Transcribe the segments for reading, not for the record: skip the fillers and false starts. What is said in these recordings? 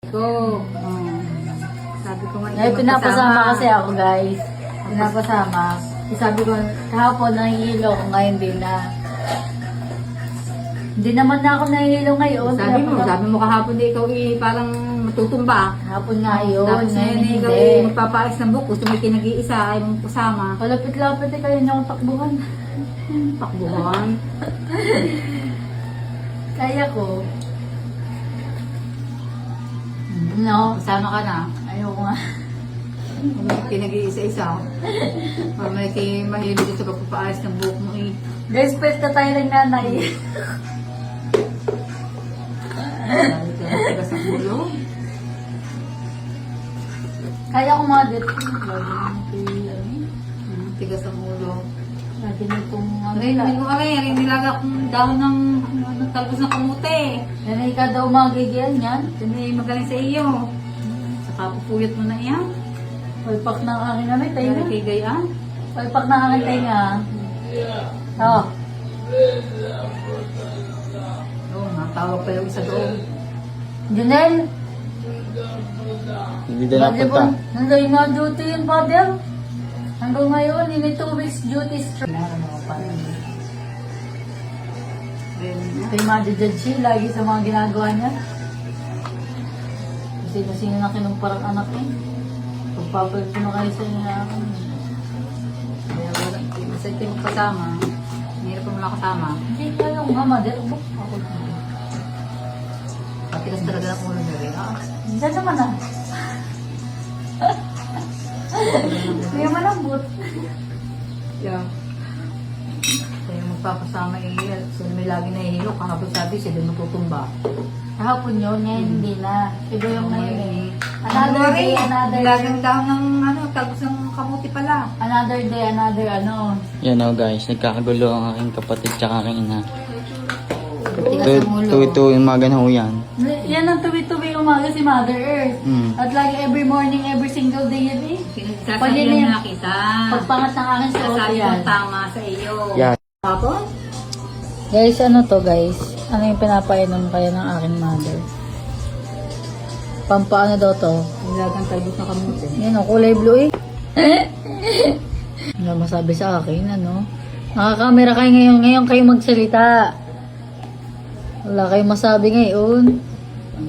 Ko. Sabi ko nga, Ay, pinapasama kasi ako, guys. Pinapasama. Sabi ko, kahapon nahihilo ko, ngayon din na. Hindi naman na ako nahihilo ngayon. Sabi mo kahapon di ikaw parang matutumba. Hapon nga yun. Tapos Ngayon ngayon ikaw hindi. magpapaayos ng buko. Gusto mo kinag-iisa ay mong kasama. Palapit-lapit kayo niyo akong takbuhan. Takbuhan. Kaya ko. No, Kasama ka na. ayoko nga. Kung may kinag-iisa-isa. Para may mahilig ito pagpapaayos ng buhok mo eh. Guys, pwesta tayo ng nanay. Dahil ka natigas ang ulo. Kaya ko mga dito. Tigas ang ulo. Lagi na itong Hindi ko rin nilaga kong dahon ng talbos ng kamote. Yan ay ka daw magigiyan yan. Hindi magaling sa iyo. Saka pupuyot mo na yan. Palpak ng aking nanay, tayo Kaya na. kay gayaan. Palpak ng aking tayo nga. Oh. Oo, natawag pa yung isa doon. Junel, Hindi din napunta. nanday nga duty yun, father. Hanggang ngayon, yun 2 weeks duty straight. Kay madjudge siya lagi sa mga ginagawa niya. Kasi sino na kinumparang anak eh. Pagpapalit ko na kayo sa niya. Kaya wala. Basta ito yung kasama. Mahirap mo lang kasama. Hindi kaya ko nga, mother. Ako na. Patigas talaga ng ulo niya rin. Diyan naman ah. Kaya malambot. Yeah. Kaya magpapasama eh. Sila may lagi nahihilo. Kahapon sabi sila natutumba. Kahapon yun, ngayon hindi na. Iba yung ngayon eh. Another day, another Lagang dahon ng talbos ng kamuti pala. Another day, another ano. Yan o guys, nagkakagulo ang aking kapatid tsaka aking ina. Tigas ng ulo. Tuwi-tuwi yung mga ganun yan. Yan ang tuwi-tuwi umaga si Mother Earth. At lagi every morning, every single day yan eh. Pwede Sasabihan na yan. na kita. Pagpangat ng akin sa Sasabi yan. kong tama sa iyo. Yan. Tapos? Guys, ano to guys? Ano yung pinapainom kaya ng aking mother? Pampaano daw to? Lagang talbos ng kamuti. Yan o, kulay blue eh. Ano masabi sa akin, ano? Nakakamera kayo ngayon kayo magsalita. Wala kayong masabi ngayon.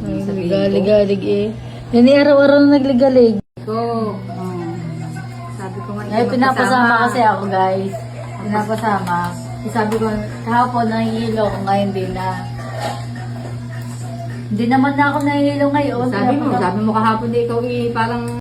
Ay, ligalig-galig eh. Yan eh, araw-araw na nagligalig. Ko. Sabi ko nga, Ay, pinapasama kasi ako guys. Pinapasama. Sabi ko, kahapon nahihilo ko, ngayon din na. Hindi naman na ako nahihilo ngayon. Sabi mo kahapon di ikaw parang